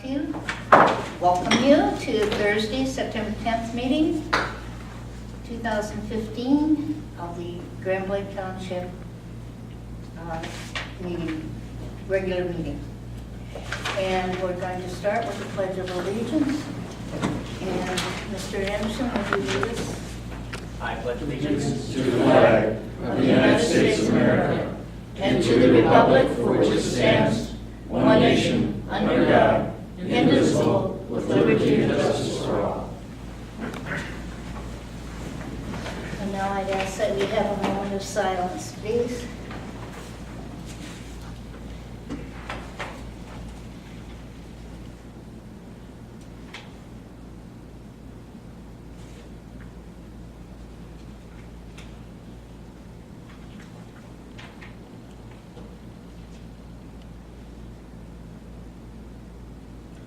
you. Welcome you to Thursday, September 10th meeting, 2015 of the Blanc Township meeting, regular meeting. And we're going to start with the Pledge of Allegiance. And Mr. Anderson, would you lead us? I pledge allegiance to the flag of the United States of America and to the republic for which it stands, one nation, under God, indivisible, with liberty and justice for all. And now I'd ask that we have a moment of silence, please.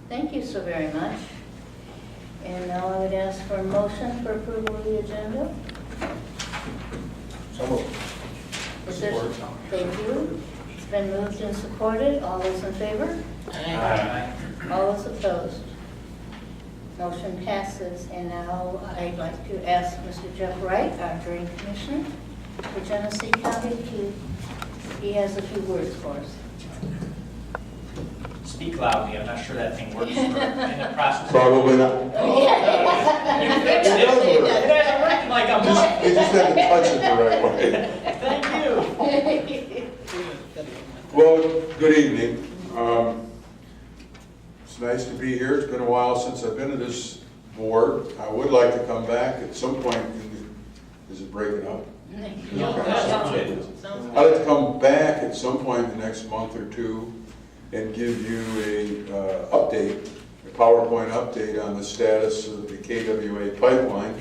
Thank you so very much. And now I would ask for a motion for approval of the agenda. So moved. Is there- Thank you. It's been moved and supported. All those in favor? Aye. All those opposed? Motion passes. And now I'd like to ask Mr. Jeff Wright, our Drain Commissioner for Genesee County, he has a few words for us. Speak loudly, I'm not sure that thing works. We're in the process. Probably not. You fixed it. It hasn't worked like I'm They just had to touch it the right way. Thank you. Well, good evening. It's nice to be here. It's been a while since I've been to this board. I would like to come back at some point. Is it breaking up? No, that sounds good. I'd like to come back at some point in the next month or two and give you a PowerPoint update on the status of the KWA pipeline.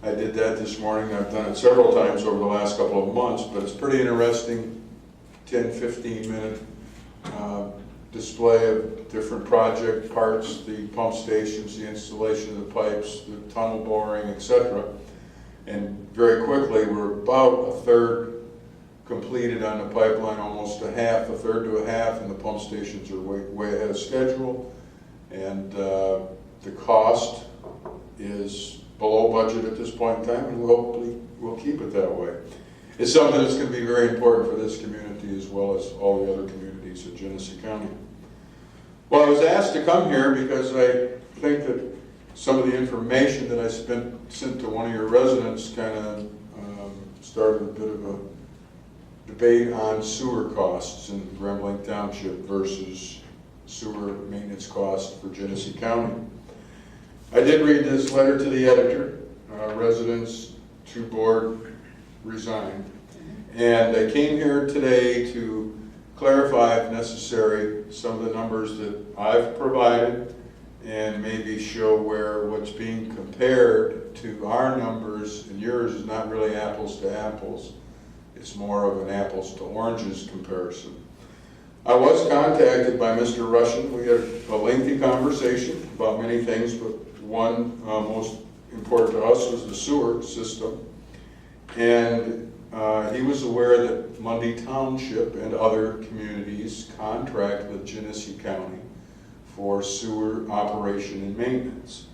I did that this morning. I've done it several times over the last couple of months, but it's pretty interesting, 10, 15 minute display of different project parts, the pump stations, the installation of the pipes, the tunnel boring, etc. And very quickly, we're about a third completed on the pipeline, almost a third to a half, and the pump stations are way ahead of schedule. And the cost is below budget at this point in time, and hopefully we'll keep it that way. It's something that's going to be very important for this community as well as all the other communities in Genesee County. Well, I was asked to come here because I think that some of the information that I sent to one of your residents kind of started a bit of a debate on sewer costs in Blanc Township versus sewer maintenance costs for Genesee County. I did read this letter to the editor. Residents to board resigned. And I came here today to clarify, if necessary, some of the numbers that I've provided and maybe show where what's being compared to our numbers and yours is not really apples to apples. It's more of an apples to oranges comparison. I was contacted by Mr. Russian. We had a lengthy conversation about many things, but one most important to us was the sewer system. And he was aware that Mundy Township and other communities contract with Genesee County for sewer operation and maintenance.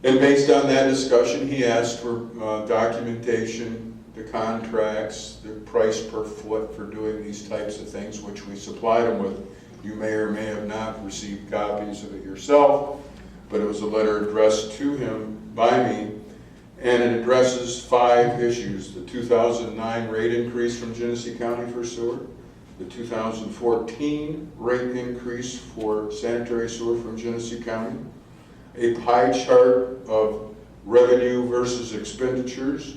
And based on that discussion, he asked for documentation, the contracts, the price per foot for doing these types of things, which we supplied him with. You may or may have not received copies of it yourself, but it was a letter addressed to him by me, and it addresses 5 issues: the 2009 rate increase from Genesee County for sewer, the 2014 rate increase for sanitary sewer from Genesee County, a pie chart of revenue versus expenditures,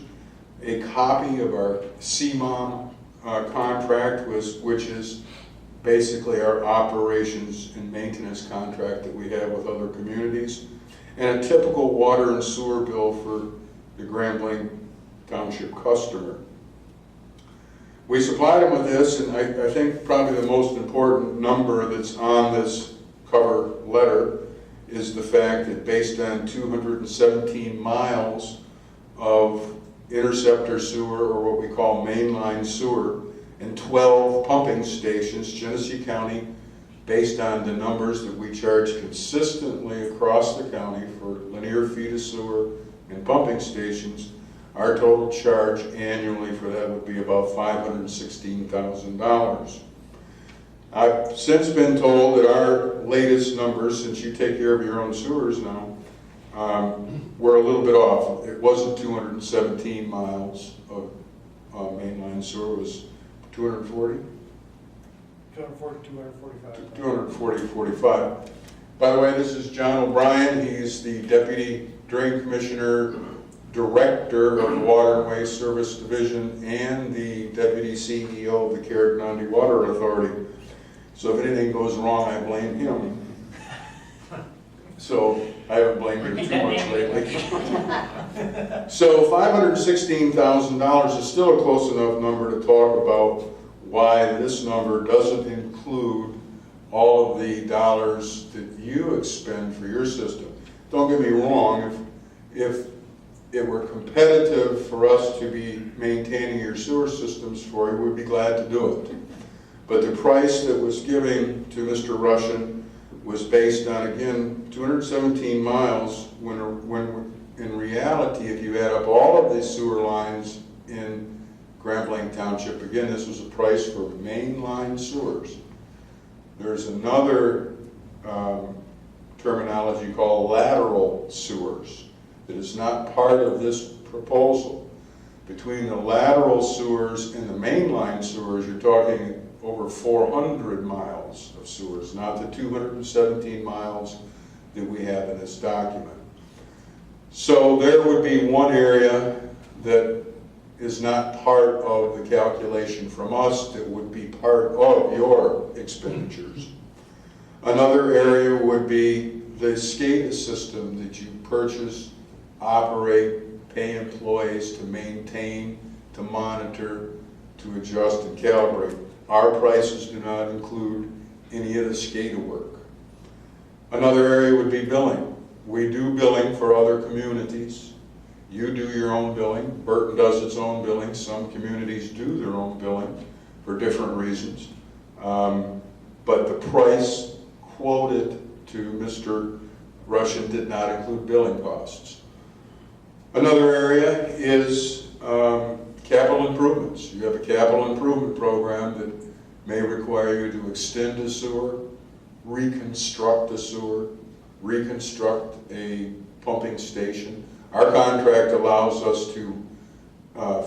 a copy of our CMOM contract, which is basically our operations and maintenance contract that we have with other communities, and a typical water and sewer bill for the Blanc Township customer. We supplied them with this, and I think probably the most important number that's on this cover letter is the fact that based on 217 miles of interceptor sewer, or what we call mainline sewer, and 12 pumping stations, Genesee County based on the numbers that we charge consistently across the county for linear feet of sewer and pumping stations, our total charge annually for that would be about $516,000. I've since been told that our latest numbers, since you take care of your own sewers now, we're a little bit off. It wasn't 217 miles of mainline sewer, it was 240? 240, 45. By the way, this is John O'Brien. He's the Deputy Drain Commissioner, Director of the Water and Waste Service Division, and the Deputy CEO of the Carrick-Nundy Water Authority. So if anything goes wrong, I blame him. So I haven't blamed him too much lately. So $516,000 is still a close enough number to talk about why this number doesn't include all of the dollars that you expend for your system. Don't get me wrong, if it were competitive for us to be maintaining your sewer systems for you, we'd be glad to do it. But the price that was given to Mr. Russian was based on, again, 217 miles, when in reality, if you add up all of the sewer lines in Grand Blanc Township, again, this was a price for mainline sewers. There's another terminology called lateral sewers that is not part of this proposal. Between the lateral sewers and the mainline sewers, you're talking over 400 miles of sewers, not the 217 miles that we have in this document. So there would be one area that is not part of the calculation from us that would be part of your expenditures. Another area would be the SCADA system that you purchase, operate, pay employees to maintain, to monitor, to adjust and calibrate. Our prices do not include any of the SCADA work. Another area would be billing. We do billing for other communities. You do your own billing. Burton does its own billing. Some communities do their own billing for different reasons. But the price quoted to Mr. Russian did not include billing costs. Another area is capital improvements. You have a capital improvement program that may require you to extend a sewer, reconstruct a sewer, reconstruct a pumping station. Our contract allows us to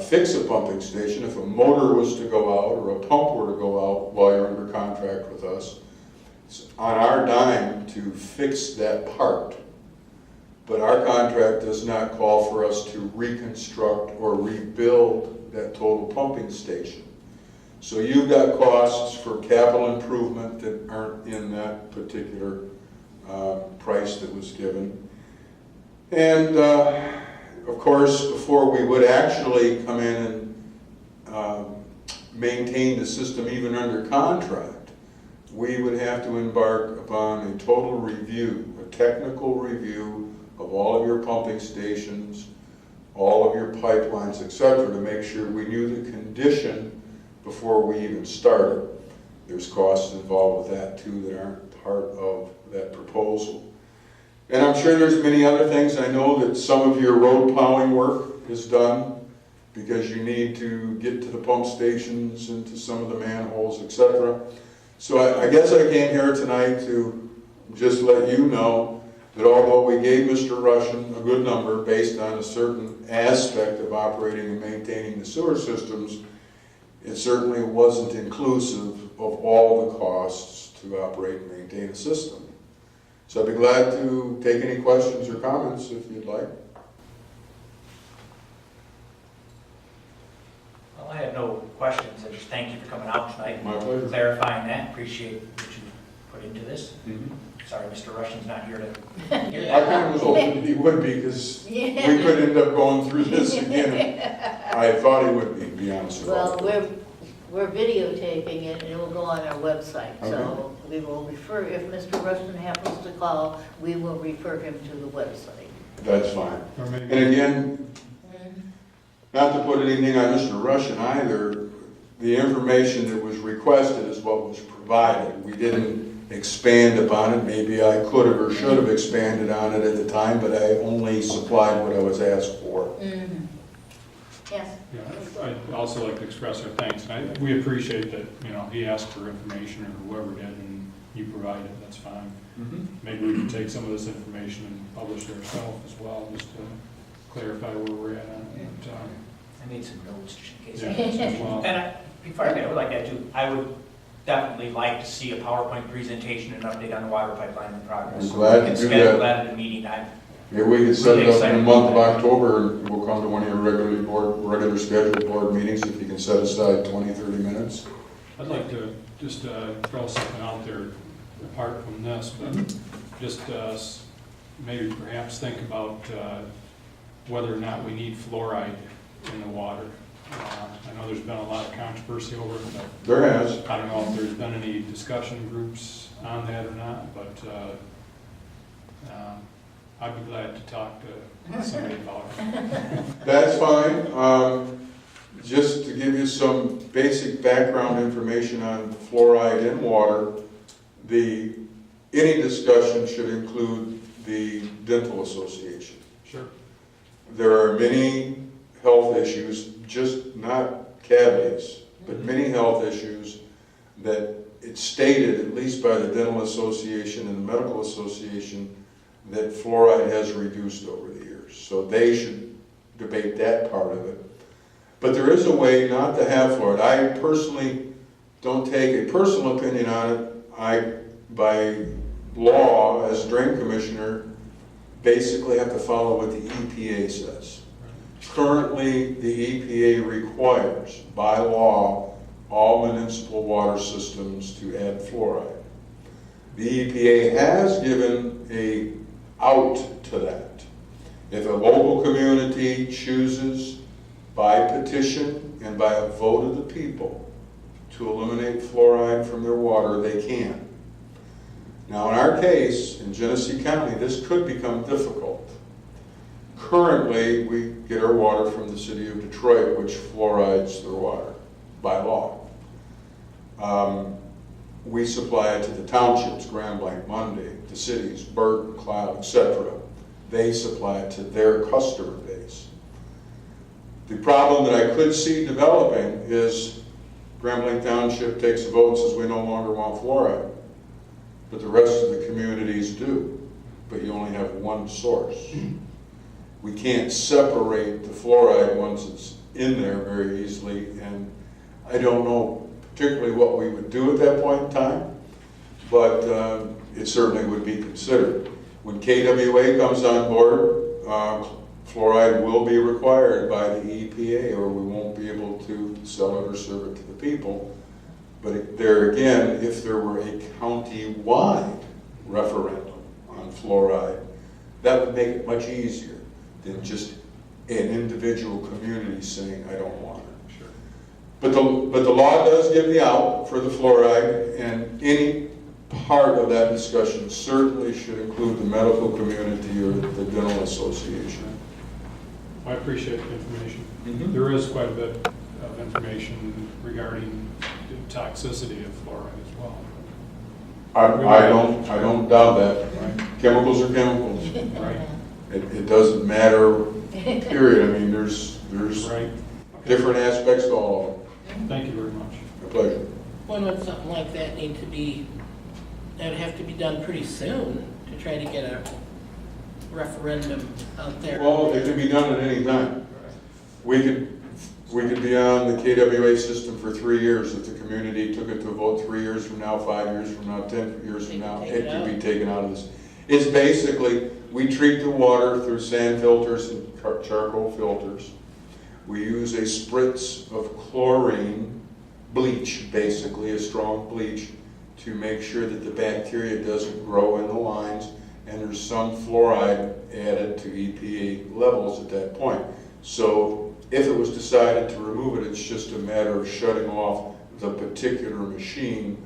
fix a pumping station. If a motor was to go out or a pump were to go out while you're under contract with us, it's on our dime to fix that part. But our contract does not call for us to reconstruct or rebuild that total pumping station. So you've got costs for capital improvement that aren't in that particular price that was given. And of course, before we would actually come in and maintain the system even under contract, we would have to embark upon a total review, a technical review of all of your pumping stations, all of your pipelines, etc., to make sure we knew the condition before we even started. There's costs involved with that too that aren't part of that proposal. And I'm sure there's many other things. I know that some of your road plowing work is done because you need to get to the pump stations and to some of the manholes, etc. So I guess I came here tonight to just let you know that although we gave Mr. Russian a good number based on a certain aspect of operating and maintaining the sewer systems, it certainly wasn't inclusive of all the costs to operate and maintain a system. So I'd be glad to take any questions or comments if you'd like. Well, I have no questions. I just thank you for coming out tonight My pleasure. and clarifying that. Appreciate what you put into this. Mm-hmm. Sorry, Mr. Russian's not here to hear I that. kind of was hoping he would be because we could end up going through this again. I thought he would be honest about Well, it. we're videotaping it and it will go on our website. So we will refer, if Mr. Rushton happens to call, we will refer him to the website. That's fine. And again, not to put anything on Mr. Russian either, the information that was requested is what was provided. We didn't expand upon it. Maybe I could have or should have expanded on it at the time, but I only supplied what I was asked for. Mhm. Yes. Yeah, I'd also like to express our thanks. We appreciate that, he asked for information or whoever did and you provided it, that's fine. Maybe we can take some of this information and publish it ourselves as well, just to clarify where we're at on it. But, I made some notes just in case. yeah, as well. And before I would like that too, I would definitely like to see a PowerPoint presentation and update on the water pipeline in progress. I'm glad We can to do schedule that. at a meeting. Maybe we could set Really it up in excited the month of about that. October, and we'll come to one of your regular scheduled board meetings, if you can set aside 20, 30 minutes. I'd like to just throw something out there apart from this, but just maybe perhaps think about whether or not we need fluoride in the water. I know there's been a lot of controversy over it, but There has. I don't know if there's been any discussion groups on that or not, but I'd be glad to talk to somebody about it. That's fine. Just to give you some basic background information on fluoride in water, any discussion should include the Dental Association. Sure. There are many health issues, just not cavities, but many health issues that it's stated, at least by the Dental Association and the Medical Association, that fluoride has reduced over the years. So they should debate that part of it. But there is a way not to have fluoride. I personally don't take a personal opinion on it. By law, as drain commissioner, basically have to follow what the EPA says. Currently, the EPA requires, by law, all municipal water systems to add fluoride. The EPA has given a out to that. If a local community chooses by petition and by a vote of the people to eliminate fluoride from their water, they can. Now, in our case, in Genesee County, this could become difficult. Currently, we get our water from the city of Detroit, which fluorides their water by law. We supply it to the townships, Grand Blanc, Monday, the cities, Burton, Cloud, etc. They supply it to their customer base. The problem that I could see developing is Grand Blanc Township takes a vote and says we no longer want fluoride, but the rest of the communities do, but you only have one source. We can't separate the fluoride once it's in there very easily, and I don't know particularly what we would do at that point in time, but it certainly would be considered. When KWA comes on board, fluoride will be required by the EPA, or we won't be able to sell it or serve it to the people. But there again, if there were a county-wide referendum on fluoride, that would make it much easier than just an individual community saying, I don't want it. Sure. But the law does give the out for the fluoride, and any part of that discussion certainly should include the medical community or the dental association. I appreciate the information. Mhm. There is quite a bit of information regarding the toxicity of fluoride as well. I don't doubt that. Right. Chemicals are chemicals. Right. It doesn't matter, period. I mean, there's Right. different aspects to all Thank you very much. of them. My pleasure. When would something like that need to be, that would have to be done pretty soon to try to get a referendum out there? Well, it can be done at any time. We could be on the KWA system for 3 years. If the community took it to a vote 3 years from now, 5 years from now, 10 years from now, it could be taken out of this. It's basically, we treat the water through sand filters and charcoal filters. We use a spritz of chlorine, bleach, basically a strong bleach, to make sure that the bacteria doesn't grow in the lines, and there's some fluoride added to EPA levels at that point. So if it was decided to remove it, it's just a matter of shutting off the particular machine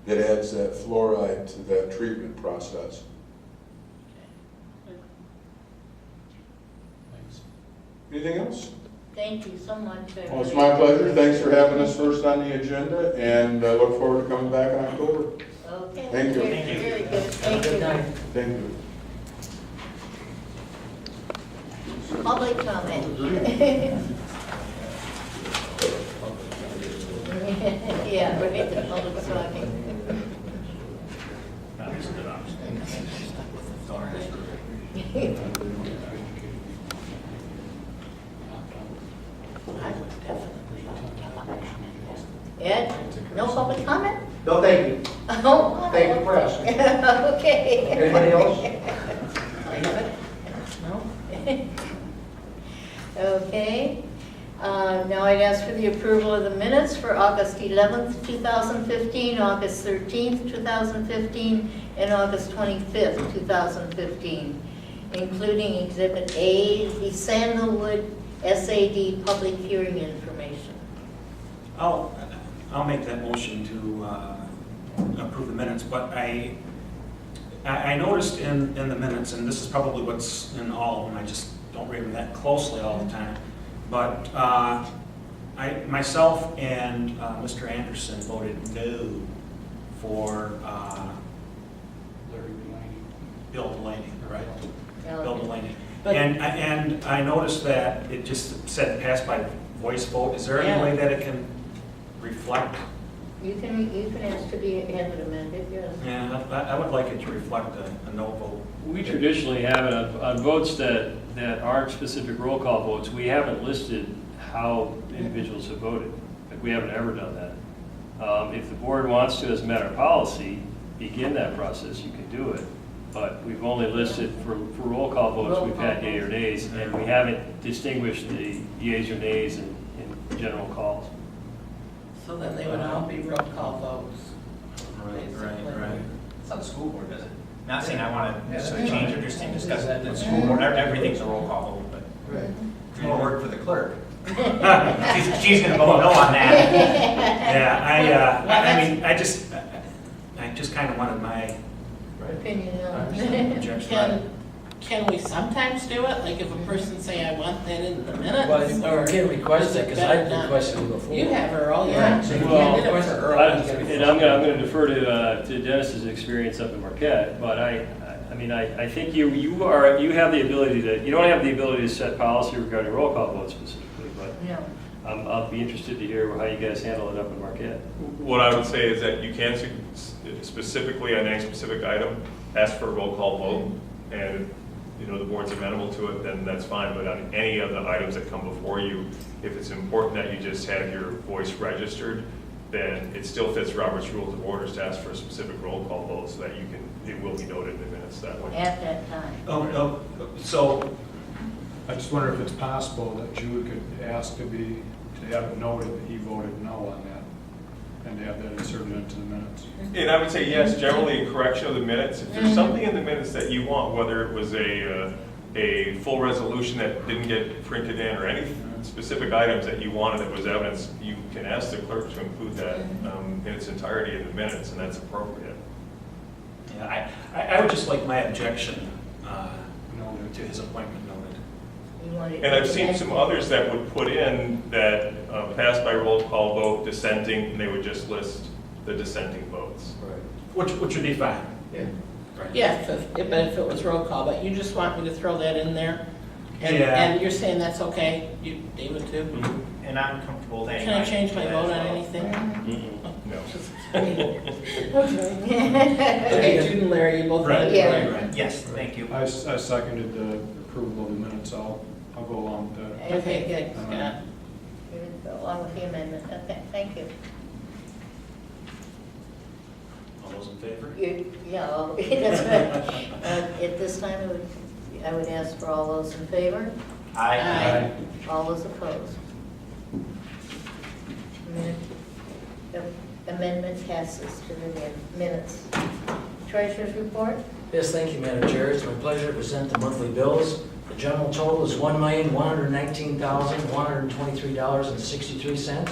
that adds that fluoride to that treatment process. Thanks. Anything else? Thank you so much. Well, it's my pleasure. Thanks for having us first on the agenda, and I look forward to coming back in October. Okay. Thank you. Very good, thank you. Thank you. Public comment. Yeah, right, the public talking. I would definitely. Ed, no public comment? No, thank you. Oh. Thank you for asking. Okay. Anybody else? No? Okay. Now I'd ask for the approval of the minutes for August 11th, 2015, August 13th, 2015, and August 25th, 2015, including Exhibit A, the Sandalwood SAD public hearing information. I'll make that motion to approve the minutes, but I noticed in the minutes, and this is probably what's in all of them, I just don't read them that closely all the time, but myself and Mr. Anderson voted no for Larry Delaney. Bill Delaney, right? Now, Bill Delaney. But- And I noticed that it just said pass by voice vote. Is there Yeah. any way that it can reflect? You can ask to be have it amended, yes. Yeah, I would like it to reflect a no vote. We traditionally have it on votes that aren't specific roll call votes. We haven't listed how individuals have voted. Like, we haven't ever done that. If the board wants to, as a matter of policy, begin that process, you can do it. But we've only listed for roll call votes, we've had yea or nays, and we haven't distinguished the yeas or nays in general calls. So then they would all be roll call votes. Right. That's how the school board does it. Not saying I want to necessarily change or just discuss that, the school board, everything's a roll call vote, but Right. more work for the clerk. She's going to vote no on that. Yeah, I mean, I just kind of wanted my Opinion on objection. Can we sometimes do it? Like if a person say, I want that in the minutes? Well, you can request is it, it because better I've not? requested it before. You have Earl, yeah. So you Well, can't request it early. And I'm gonna defer to Dennis's experience up in Marquette, but I mean, I think you have the ability to, you don't have the ability to set policy regarding roll call votes specifically, but No. I'll be interested to hear how you guys handle it up in Marquette. What I would say is that you can specifically on any specific item, ask for a roll call vote, and the board's amenable to it, then that's fine. But on any of the items that come before you, if it's important that you just have your voice registered, then it still fits Robert's Rules of Orders to ask for a specific roll call vote so that it will be noted in the minutes that way. At that time. So, I just wonder if it's possible that Jude could ask to have it noted that he voted no on that, and to have that inserted into the minutes. And I would say yes, generally in correction of the minutes. If there's something in the minutes that you want, whether it was a full resolution that didn't get printed in, or any specific items that you wanted that was evidence, you can ask the clerk to include that in its entirety in the minutes, and that's appropriate. yeah, I would just like my objection Noted. to his appointment noted. You want it And I've seen some others that would put in that passed by roll call vote, dissenting, and they would just list the dissenting votes. Which would be fine. Yeah. Right. Yeah, but if it was roll call, but you just want me to throw that in there? And- Yeah. And you're saying that's okay? You, David, too? Mhm. And I'm comfortable with that. Can I change my vote on anything? No. Okay, Jude and Larry, you both want to Right, do Yeah. it? right. Yes, thank you. I seconded the approval of the minutes. I'll go along with that. Okay, good, Scott. You would go along with the amendment, okay, thank you. All those in favor? Yeah, well, that's right. At this time, I would ask for all those in favor, Aye. all those opposed. The amendment passes to the minutes. Treasurer's report? Yes, thank you, Madam Chair. It's my pleasure to present the monthly bills. The general total is $1,119,123.63.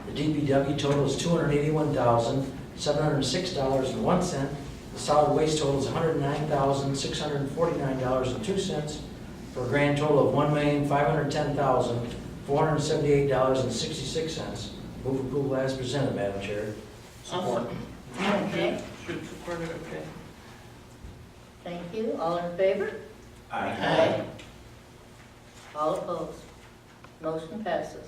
The DPW total is $281,706.01. The solid waste total is $109,649.02, for a grand total of $1,510,478.66. Move approval as presented, Madam Chair. Awesome. Okay, Should support it, okay. thank you. All in favor? Aye. All opposed? Motion passes.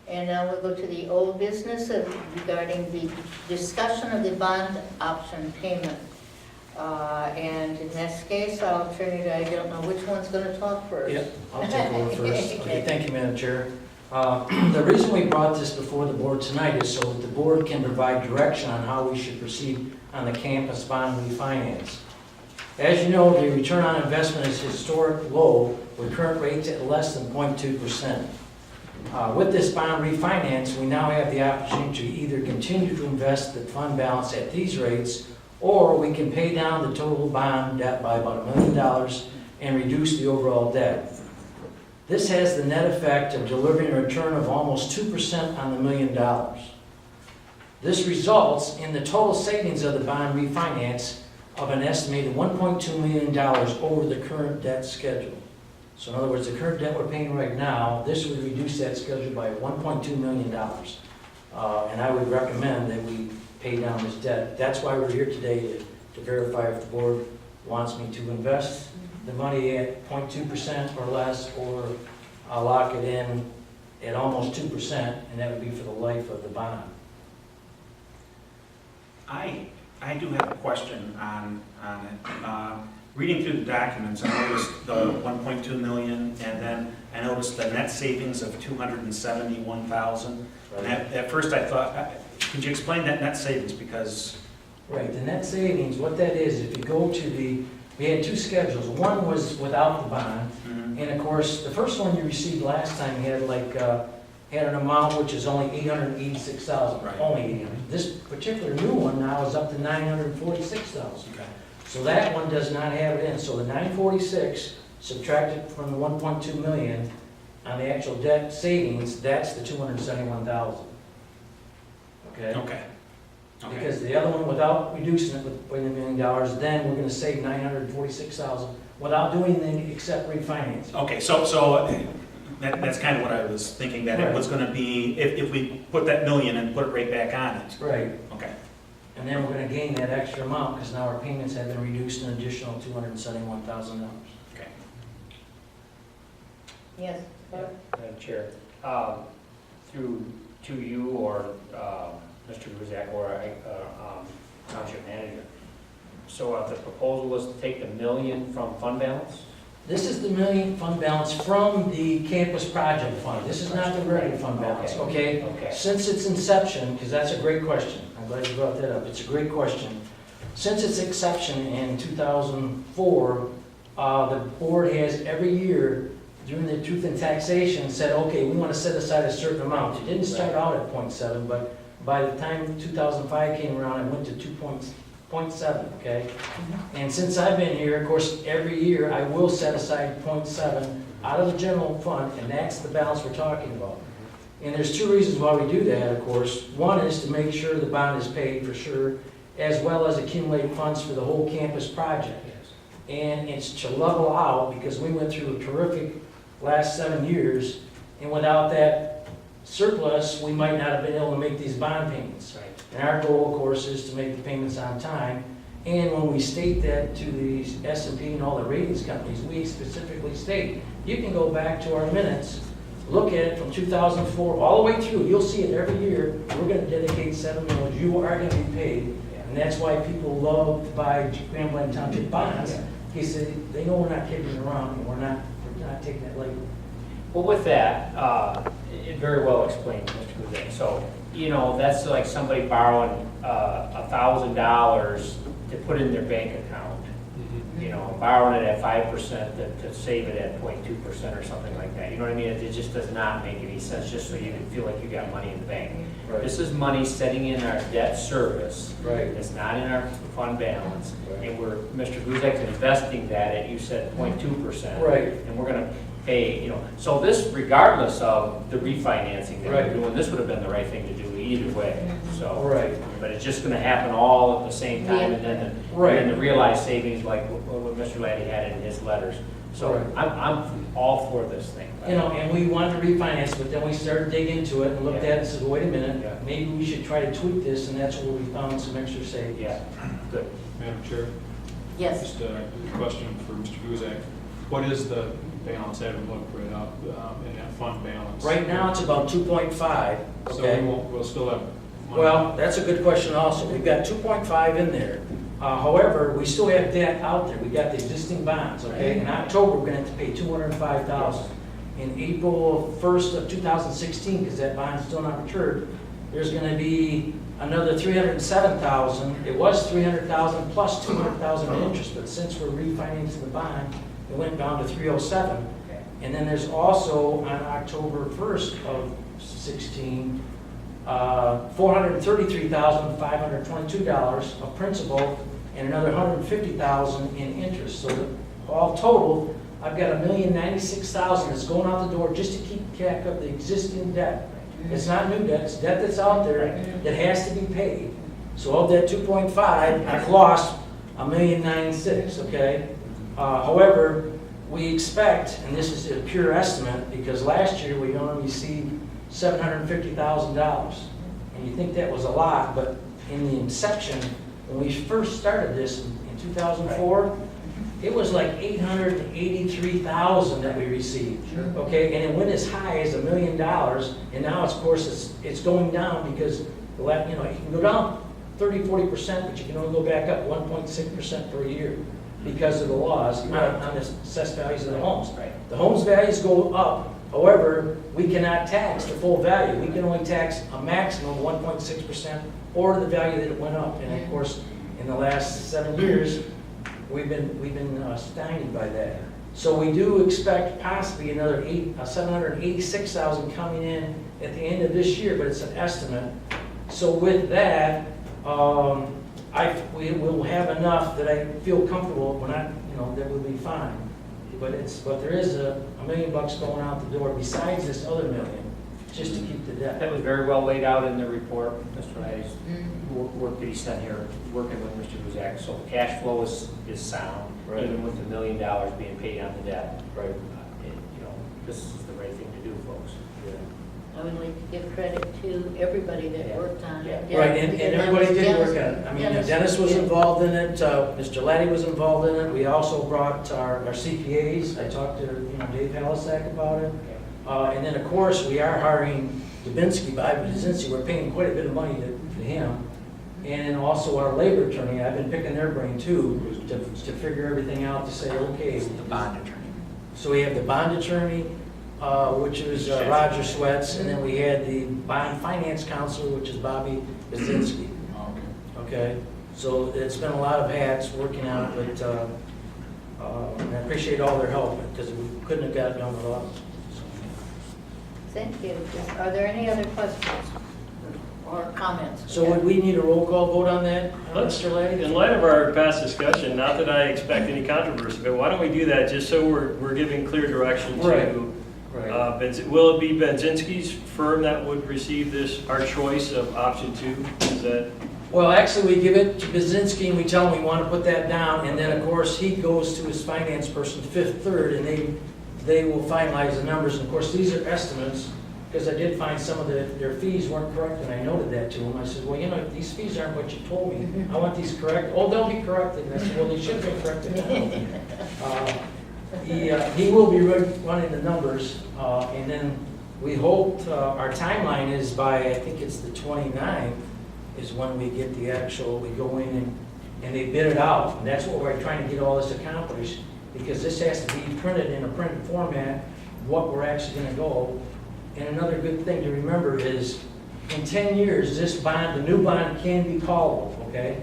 And now we'll go to the old business regarding the discussion of the bond option payment. And in this case, I'll turn it, I don't know which one's going to talk first. Yep, I'll take over first. Okay, thank you, Madam Chair. The reason we brought this before the board tonight is so that the board can provide direction on how we should proceed on the campus bond refinance. As you know, the return on investment is historic low, with current rates at less than 0.2%. With this bond refinance, we now have the opportunity to either continue to invest the fund balance at these rates, or we can pay down the total bond debt by about $1 million and reduce the overall debt. This has the net effect of delivering a return of almost 2% on the $1 million. This results in the total savings of the bond refinance of an estimated $1.2 million over the current debt schedule. So in other words, the current debt we're paying right now, this would reduce that schedule by $1.2 million. And I would recommend that we pay down this debt. That's why we're here today, to verify if the board wants me to invest the money at 0.2% or less, or I'll lock it in at almost 2%, and that would be for the life of the bond. I do have a question on it. Reading through the documents, I noticed the 1.2 million, and then I noticed the net savings of 271,000. And at first I thought, could you explain that net savings? Because Right, the net savings, what that is, if you go to we had two schedules. One was without the bond, and of course, the first one you received last time had had an amount which is only $886,000, Right. only 800. This particular new one now is up to $946,000. okay. So that one does not have it in. So the 946 subtracted from the 1.2 million on the actual debt savings, that's the 271,000. Okay? Okay. Okay. Because the other one, without reducing it with $1 million, then we're gonna save 946,000 without doing anything except refinance. Okay, so that's kind of what I was thinking, that it was gonna be, if we put that million and put it right back on it. Right. Okay. And then we're gonna gain that extra amount, because now our payments have been reduced an additional $271,000. Okay. Yes, Bart? Madam Chair, through to you or Mr. Guzak or Township Manager. So the proposal was to take the $1 million from fund balance? This is the $1 million fund balance from the campus project fund. This is not the regular fund balance, okay? Okay. Since its inception, because that's a great question, I'm glad you brought that up, it's a great question. Since its inception in 2004, the board has every year during the truth in taxation said, okay, we want to set aside a certain amount. It didn't start out at 0.7, but by the time 2005 came around, it went to 2.7, okay? And since I've been here, of course, every year I will set aside 0.7 out of the general fund, and that's the balance we're talking about. And there's two reasons why we do that, of course. One is to make sure the bond is paid for sure, as well as accumulate funds for the whole campus project. And it's to level out, because we went through a terrific last 7 years, and without that surplus, we might not have been able to make these bond payments. And our goal, of course, is to make the payments on time. And when we state that to the S&P and all the ratings companies, we specifically state, you can go back to our minutes, look at it from 2004 all the way through. You'll see it every year. We're going to dedicate $7 million. You are going to be paid. And that's why people love to buy Grand Blanc Township bonds. He said, they know we're not kidding around, and we're not taking that lightly. Well, with that, it very well explained, Mr. Guzak. So, you know, that's like somebody borrowing $1,000 to put in their bank account. You know, borrowing it at 5% to save it at 0.2% or something like that. You know what I mean? It just does not make any sense, just so you can feel like you got money in the bank. Right. This is money sitting in our debt service. Right. It's not in our fund balance. And Mr. Guzak's investing that at, you said, 0.2%. Right. And we're gonna pay, you know, so this, regardless of the refinancing that Right. we're doing, this would have been the right thing to do either way, so. Right. But it's just gonna happen all at the same time, and then the realized savings, like what Mr. Laddie had in his letters. So I'm all for this thing. You know, and we wanted to refinance, but then we started digging into it and looked at it and said, wait a Yeah. minute, maybe we should try to tweak this, and that's where we found some extra savings. Yeah, good. Madam Chair, Yes, just a question for Mr. Guzak. What is the balance? I haven't looked right up in that fund balance. Right now, it's about 2.5, So okay? we'll still have money. Well, that's a good question also. We've got 2.5 in there. However, we still have debt out there. We got the existing bonds, okay? In October, we're gonna have to pay $205,000. In April 1st of 2016, because that bond's still not matured, there's gonna be another $307,000. It was $300,000 plus $200,000 in interest, but since we're refinancing the bond, it went down to $307,000. And then there's also, on October 1st of 16, $433,522 of principal and another $150,000 in interest. So all total, I've got $1,096,000 that's going out the door just to keep track of the existing debt. It's not new debt, it's debt that's out there that has to be paid. So of that 2.5, I've lost $1,096,000, okay? However, we expect, and this is a pure estimate, because last year we only received $750,000. And you think that was a lot, but in the inception, when we first started this in 2004, it was like $883,000 that we received. Okay, and it went as high as $1 million, and now, of course, it's going down because, you know, you can go down 30-40%, but you can only go back up 1.6% per year because of the laws on the assessed values of the homes. The homes values go up. However, we cannot tax the full value. We can only tax a maximum of 1.6% or the value that it went up. And of course, in the last 7 years, we've been stymied by that. So we do expect possibly another $786,000 coming in at the end of this year, but it's an estimate. So with that, we will have enough that I feel comfortable. We're not, you know, that we'll be fine. But there is $1 million going out the door besides this other $1 million, just to keep the debt. That was very well laid out in the report, Mr. Knight, work that he's done here, working with Mr. Guzak. So the cash flow is sound, even with $1 million being paid on the debt. Right. You know, this is the right thing to do, folks. I would like to give credit to everybody that worked on it. Right, and everybody did work on it. I mean, Dennis was involved in it, Mr. Laddie was involved in it. We also brought our CPAs. I talked to, you know, Dave Halisack about it. And then, of course, we are hiring Dubinsky by Budzinski. We're paying quite a bit of money to him. And also our labor attorney, I've been picking their brain too, to figure everything out, to say, okay. The bond attorney. So we have the bond attorney, which is Roger Sweats, and then we had the bond finance counselor, which is Bobby Budzinski. Okay, so it's been a lot of hats working on it, but and I appreciate all their help, because we couldn't have got it done without them. Thank you. Are there any other questions or comments? So would we need a roll call vote on that, Mr. Laddie? In light of our past discussion, not that I expect any controversy, but why don't we do that just so we're giving clear direction to, will it be Budzinski's firm that would receive this, our choice of option 2? Is that? Well, actually, we give it to Budzinski and we tell him we want to put that down, and then, of course, he goes to his finance person, Fifth Third, and they will finalize the numbers. And of course, these are estimates, because I did find some of their fees weren't correct, and I noted that to him. I said, well, you know, these fees aren't what you told me. I want these correct. Oh, they'll be corrected. And I said, well, they should be corrected now. He will be running the numbers, and then we hope our timeline is by, I think it's the 29th, is when we get the actual, we go in and they bid it out. And that's what we're trying to get all this accomplished, because this has to be printed in a printed format, what we're actually going to go. And another good thing to remember is, in 10 years, this bond, the new bond can be callable, okay?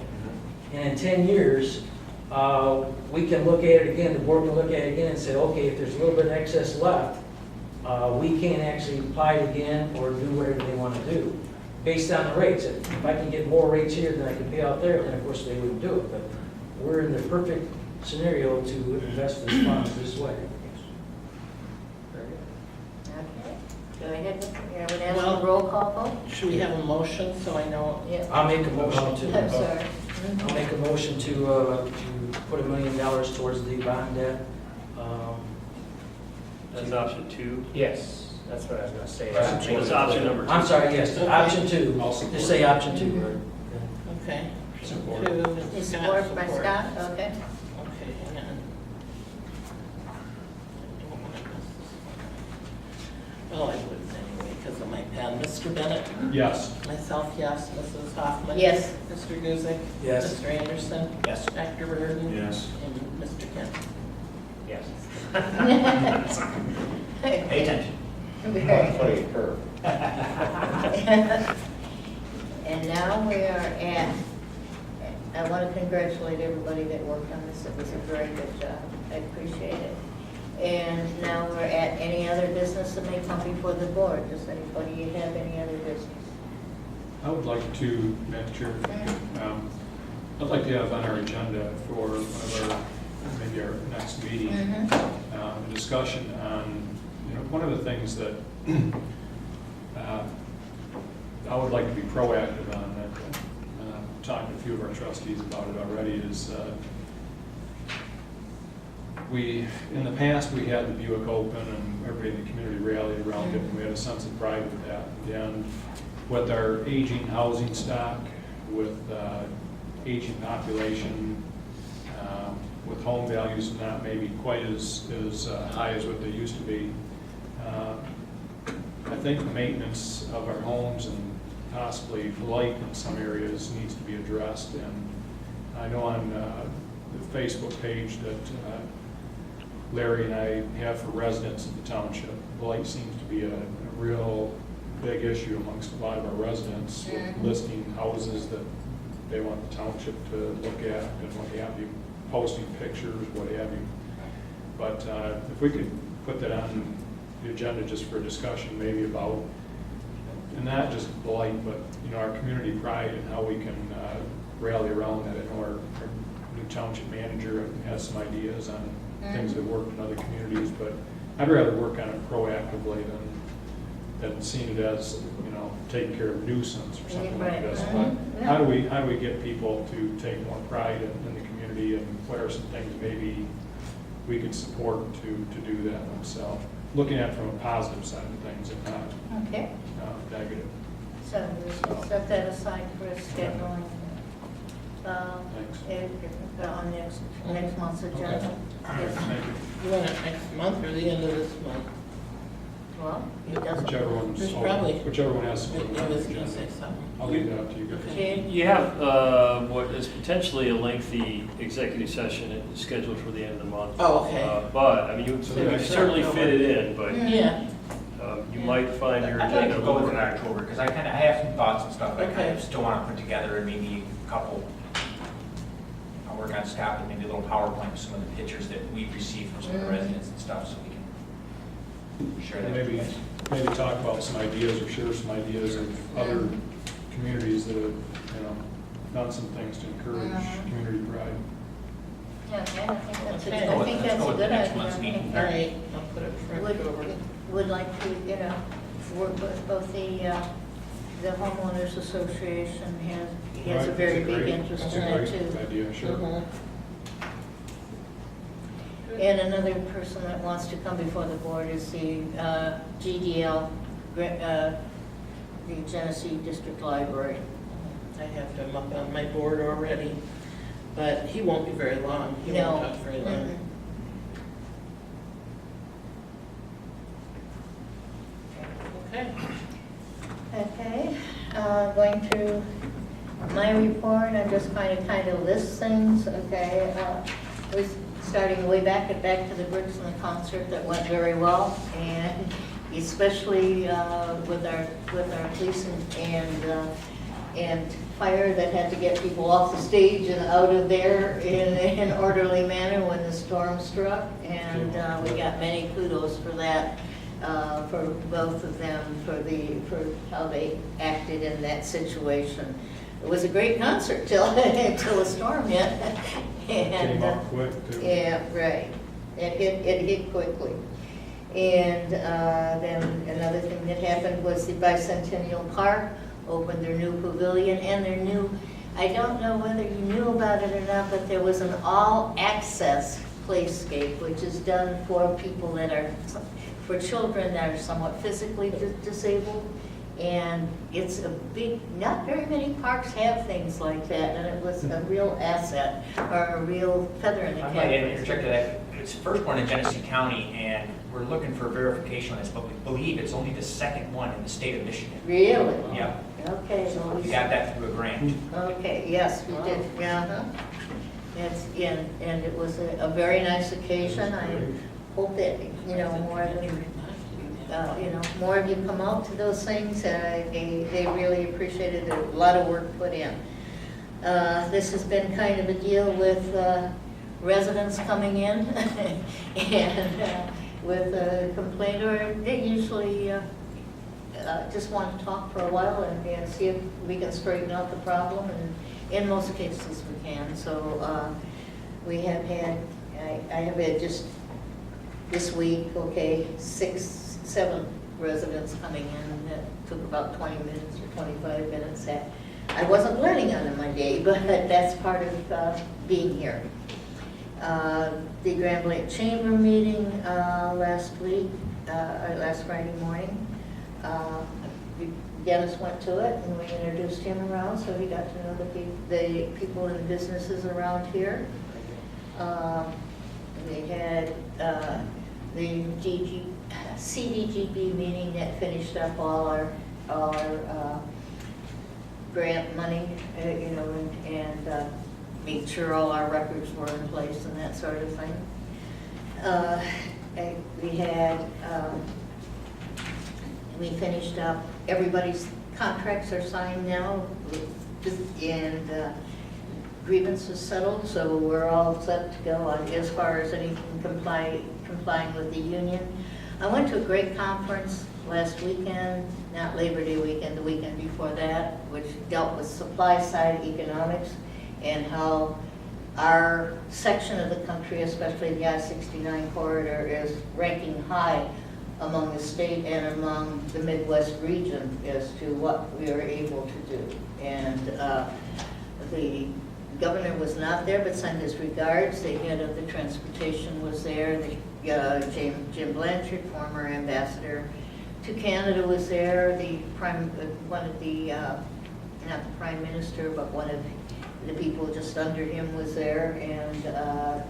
And in 10 years, we can look at it again, the board can look at it again and say, okay, if there's a little bit of excess left, we can actually apply it again or do whatever they want to do, based on the rates. If I can get more rates here than I can pay out there, then of course they wouldn't do it. But we're in the perfect scenario to invest these funds this way. Go ahead, I would ask a roll call vote. Should we have a motion, so I know? Yeah. I'll make a motion I'm to, sorry. I'll make a motion to put $1 million towards the bond debt. That's option 2. Yes, that's what I was gonna say. What's option number 2? I'm sorry, yes, Okay. option 2. I'll support. Just say option 2, right? Okay. Support. Two, Is Scott support by support. Scott, okay. Okay, hang on. I don't want to miss this one. Well, I wouldn't anyway, because of my pen. Mr. Bennett? Yes. Myself, yes. Mrs. Hoffman? Yes. Mr. Guzik? Yes. Mr. Anderson? Yes. Dr. Burden? Yes. And Mr. Kent? Yes. Pay attention. Funny curve. And now we are at, I want to congratulate everybody that worked on this. It was a very good job. I appreciate it. And now we're at any other business that may come before the board. Does anybody have any other business? I would like to, Madam Chair, I'd like to have on our agenda for one of our, maybe our next meeting, a discussion on, one of the things that I would like to be proactive on, talked to a few of our trustees about it already, is in the past, we had the Buick Open and everybody in the community rallied around it, and we had a sense of pride with that. And with our aging housing stock, with aging population, with home values not maybe quite as high as what they used to be, I think the maintenance of our homes and possibly blight in some areas needs to be addressed. And I know on the Facebook page that Larry and I have for residents of the township, blight seems to be a real big issue amongst a lot of our residents, listing houses that they want the township to look at and what have you, posting pictures, what have you. But if we could put that on the agenda just for a discussion, maybe about, and not just blight, but our community pride and how we can rally around that. I know our new township manager has some ideas on things that work in other communities, but I'd rather work on it proactively than seeing it as, taking care of nuisance or something like this. But how do we get people to take more pride in the community, and what are some things maybe we could support to do that themselves? Looking at it from a positive side of things and not Okay, negative. so we'll set that aside for a scheduling. On next month's agenda. Yes. Thank you. You want it next month or the end of this month? Well, it doesn't. There's probably- Whichever one has. I was gonna say something. I'll leave that up to you guys. Okay. You have what is potentially a lengthy executive session scheduled for the end of the month. Oh, okay. But, I mean, you can certainly fit it in, but Yeah, you might find your I'd like agenda to a go little with bit. October, because I have some thoughts and stuff I kind Okay. of still want to put together, and maybe a couple. I'll work on Scott with maybe a little PowerPoint with some of the pictures that we've received from some of the residents and stuff, so we can share that with you Maybe guys. talk about some ideas or share some ideas of other communities that have, done some things to encourage community pride. Yeah, I think that's Okay. I think that's a good Next month's idea. meeting. all right, I'll put it for October. Would like to, work with both the homeowners association he has a Right, very that's big great- interest that's in a that great too. idea, sure. Mhm. And another person that wants to come before the board is the GDL, the Genesee District Library. I have him up on my board already, but he won't be very long. He No. won't talk very long. Okay. Okay, going through my report, I'm just going to kind of list things, okay? We're starting way back to the Bricks and the concert that went very well, and especially with our police and fire that had to get people off the stage and out of there in an orderly manner when the storm struck, and we got many kudos for that. For both of them, for how they acted in that situation. It was a great concert till the storm hit. Came up quick, too. Yeah, right. It hit quickly. And then another thing that happened was the Bicentennial Park opened their new pavilion and their new, I don't know whether you knew about it or not, but there was an all-access playscape, which is done for people that are for children that are somewhat physically disabled. And it's a big, not very many parks have things like that, and it was a real asset, or a real feather in the I cap. might interject that. It's the first one in Genesee County, and we're looking for verification on this, but we believe it's only the second one in the state of Michigan. Really? Yeah, Okay. well, we got that through a grant. Okay, yes, we did, yeah. It's, and it was a very nice occasion. I hope that, more than, more of you come out to those things. They really appreciated it. A lot of work put in. This has been kind of a deal with residents coming in and with a complaint, or they usually just want to talk for a while and see if we can straighten out the problem, and in most cases we can. So we have had, I have had just this week, 6, 7 residents coming in. That took about 20 minutes or 25 minutes. I wasn't planning on in my day, but that's part of being here. The Grand Blanc Chamber meeting last Friday morning. Dennis went to it, and we introduced him around, so he got to know the people and businesses around here. We had the CDGB meeting that finished up all our grant money, and made sure all our records were in place and that sort of thing. We finished up, everybody's contracts are signed now, and grievance is settled, so we're all set to go on as far as anything complying with the union. I went to a great conference last weekend, not Labor Day weekend, the weekend before that, which dealt with supply side economics and how our section of the country, especially the I-69 corridor, is ranking high among the state and among the Midwest region as to what we are able to do. And the governor was not there, but sent his regards. The head of the transportation was there. Jim Blanchard, former ambassador to Canada, was there. Not the prime minister, but one of the people just under him was there, and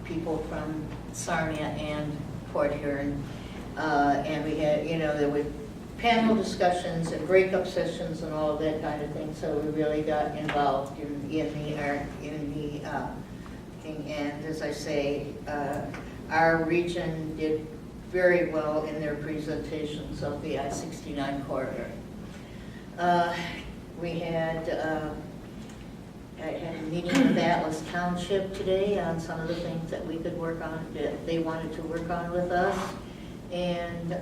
people from Sarnia and Port Huron. And we had, there were panel discussions and breakup sessions and all of that kind of thing. So we really got involved in the thing. And as I say, our region did very well in their presentations of the I-69 corridor. I had a meeting with Atlas Township today on some of the things that we could work on, that they wanted to work on with us. And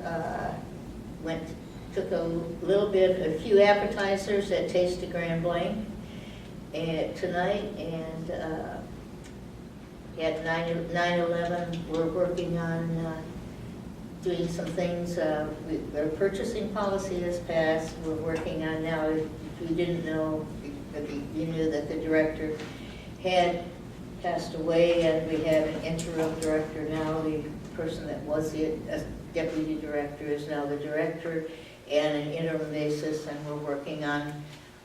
took a few appetizers at Taste of Grand Blanc tonight, and at 9/11 we're working on doing some things. Our purchasing policy has passed. We're working on now, if you didn't know, you knew that the director had passed away, and we have an interim director now. The person that was the deputy director is now the director, and an interim basis, and we're working on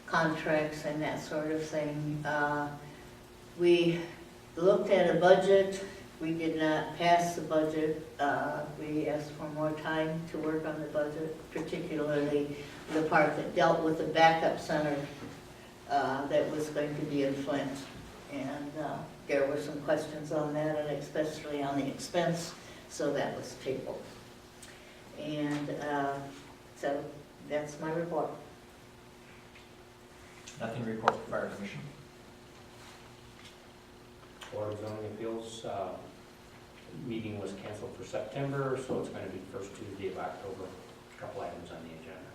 contracts and that sort of thing. We looked at a budget. We did not pass the budget. We asked for more time to work on the budget, particularly the part that dealt with the backup center that was going to be in Flint. And there were some questions on that, and especially on the expense, so that was tabled. And so that's my report. Nothing to report from Fire Commission. Board of Zoning Appeals meeting was canceled for September, so it's going to be first Tuesday of October. A couple items on the agenda.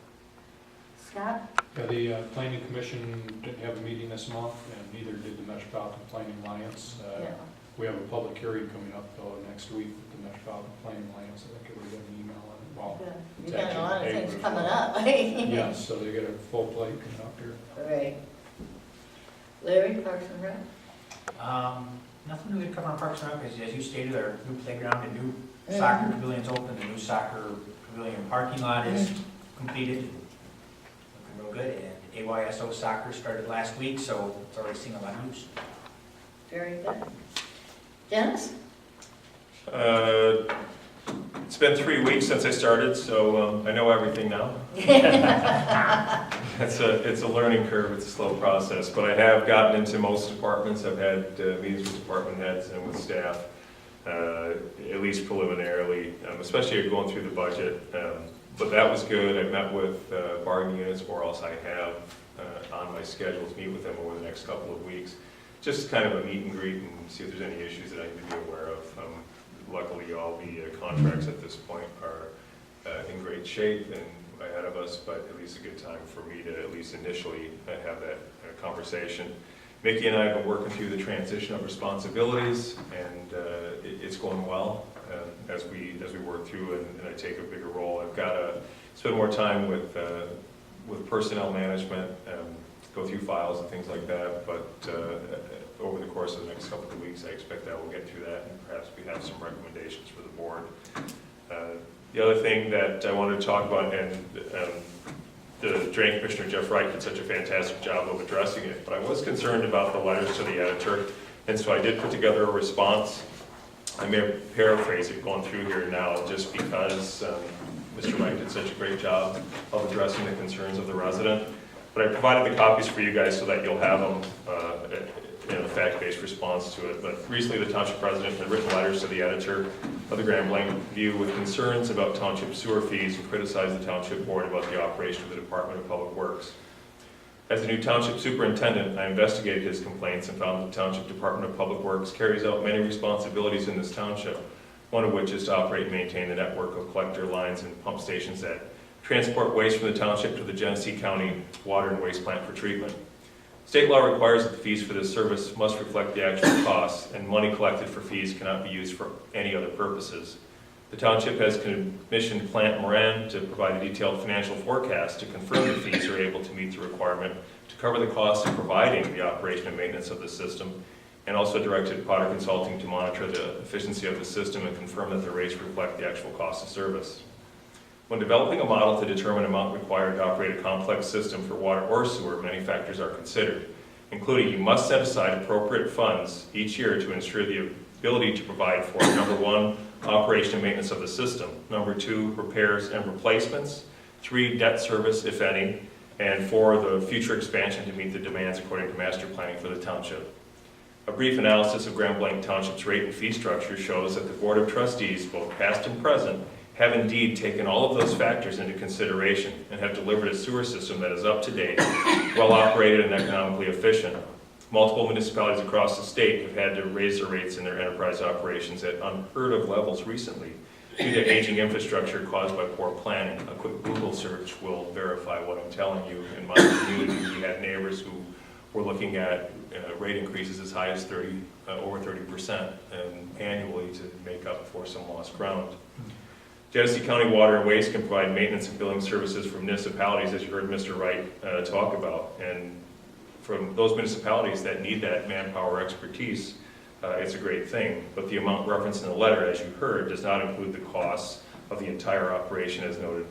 Scott? Yeah, the Planning Commission didn't have a meeting this month, and neither did the Metropolitan Planning Alliance. Yeah. We have a public hearing coming up, though, next week with the Metropolitan Planning Alliance. I think it would have been an email on it. Well, Good. it's You got a actually lot of paper things as coming well. up. Yes, so they got a full plate coming up here. All right. Larry, Parks and Rec? Nothing really to cover on Parks and Rec, as you stated, our new playground, the new soccer pavilion's open, the new soccer pavilion parking lot is completed. Looking real good, and AYSO soccer started last week, so it's already seeing a lot of use. Very good. Dennis? It's been 3 weeks since I started, so I know everything now. It's a learning curve, it's a slow process, but I have gotten into most departments. I've had meetings with department heads and with staff, at least preliminarily, especially going through the budget. But that was good. I met with bargaining units, or else I have on my schedule to meet with them over the next couple of weeks. Just kind of a meet and greet and see if there's any issues that I need to be aware of. Luckily, all the contracts at this point are in great shape and ahead of us, but at least a good time for me to at least initially have that conversation. Mickey and I have been working through the transition of responsibilities, and it's going well as we work through and I take a bigger role. I've got to spend more time with personnel management, go through files and things like that, but over the course of the next couple of weeks, I expect that we'll get through that, and perhaps we have some recommendations for the board. The other thing that I wanted to talk about, and the Drain Commissioner Jeff Wright did such a fantastic job of addressing it, but I was concerned about the letters to the editor, and so I did put together a response. I may paraphrase it going through here now, just because Mr. Wright did such a great job of addressing the concerns of the resident. But I provided the copies for you guys so that you'll have them in a fact-based response to it. But recently, the township president had written letters to the editor of the Grand Blanc View with concerns about township sewer fees and criticized the township board about the operation of the Department of Public Works. As the new township superintendent, I investigated his complaints and found that the Township Department of Public Works carries out many responsibilities in this township, one of which is to operate and maintain the network of collector lines and pump stations that transport waste from the township to the Genesee County Water and Waste Plant for treatment. State law requires that the fees for this service must reflect the actual costs, and money collected for fees cannot be used for any other purposes. The township has commissioned Plant Moran to provide a detailed financial forecast to confirm the fees are able to meet the requirement to cover the costs of providing the operation and maintenance of the system, and also directed Potter Consulting to monitor the efficiency of the system and confirm that the rates reflect the actual cost of service. When developing a model to determine amount required to operate a complex system for water or sewer, many factors are considered, including you must set aside appropriate funds each year to ensure the ability to provide for, number one, operation and maintenance of the system, number two, repairs and replacements, three, debt service, if any, and four, the future expansion to meet the demands according to master planning for the township. A brief analysis of Grand Blanc Township's rate and fee structure shows that the Board of Trustees, both past and present, have indeed taken all of those factors into consideration and have delivered a sewer system that is up to date, well operated, and economically efficient. Multiple municipalities across the state have had to raise their rates in their enterprise operations at unheard of levels recently due to aging infrastructure caused by poor planning. A quick Google search will verify what I'm telling you. In my community, we had neighbors who were looking at rate increases as high as over 30% annually to make up for some lost ground. Genesee County Water and Waste can provide maintenance and billing services for municipalities, as you heard Mr. Wright talk about. And from those municipalities that need that manpower expertise, it's a great thing. But the amount referenced in the letter, as you heard, does not include the costs of the entire operation as noted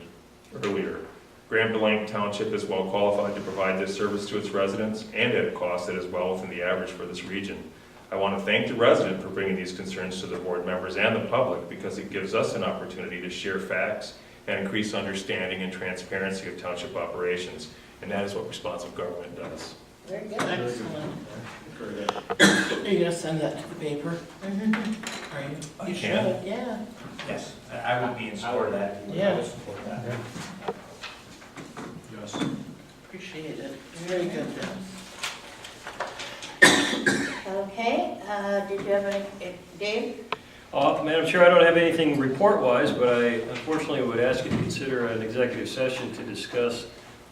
earlier. Grand Blanc Township is well qualified to provide this service to its residents and at a cost that is well within the average for this region. I want to thank the resident for bringing these concerns to the board members and the public, because it gives us an opportunity to share facts and increase understanding and transparency of township operations. And that is what responsive government does. Very good. Excellent. Are you gonna send that to the paper? Mm-hmm. Are you? I You can. should, yeah. Yes, I would be in support of that. Yeah. I would support that. Yes. Appreciate it. Very good, Dennis. Okay, did you have any, Dave? Madam Chair, I don't have anything report-wise, but I unfortunately would ask you to consider an executive session to discuss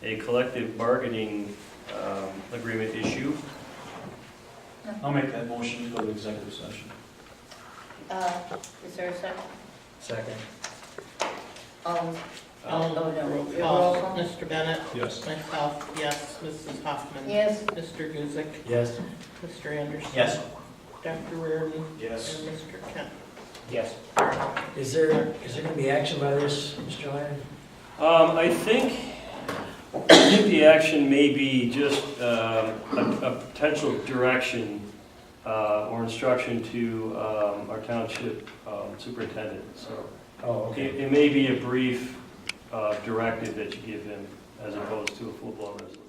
a collective bargaining agreement issue. I'll make that motion to go to executive session. Is there a second? Second. Oh, Roll no. call. Mr. Bennett? Yes. Myself, yes. Mrs. Hoffman? Yes. Mr. Guzik? Yes. Mr. Anderson? Yes. Dr. Reardon? Yes. And Mr. Kent? Yes. Is there gonna be action by this, Mr. Lyon? I think the action may be just a potential direction or instruction to our township superintendent. So Oh, it may be a brief directive that you give him as opposed to a full-blown resolution.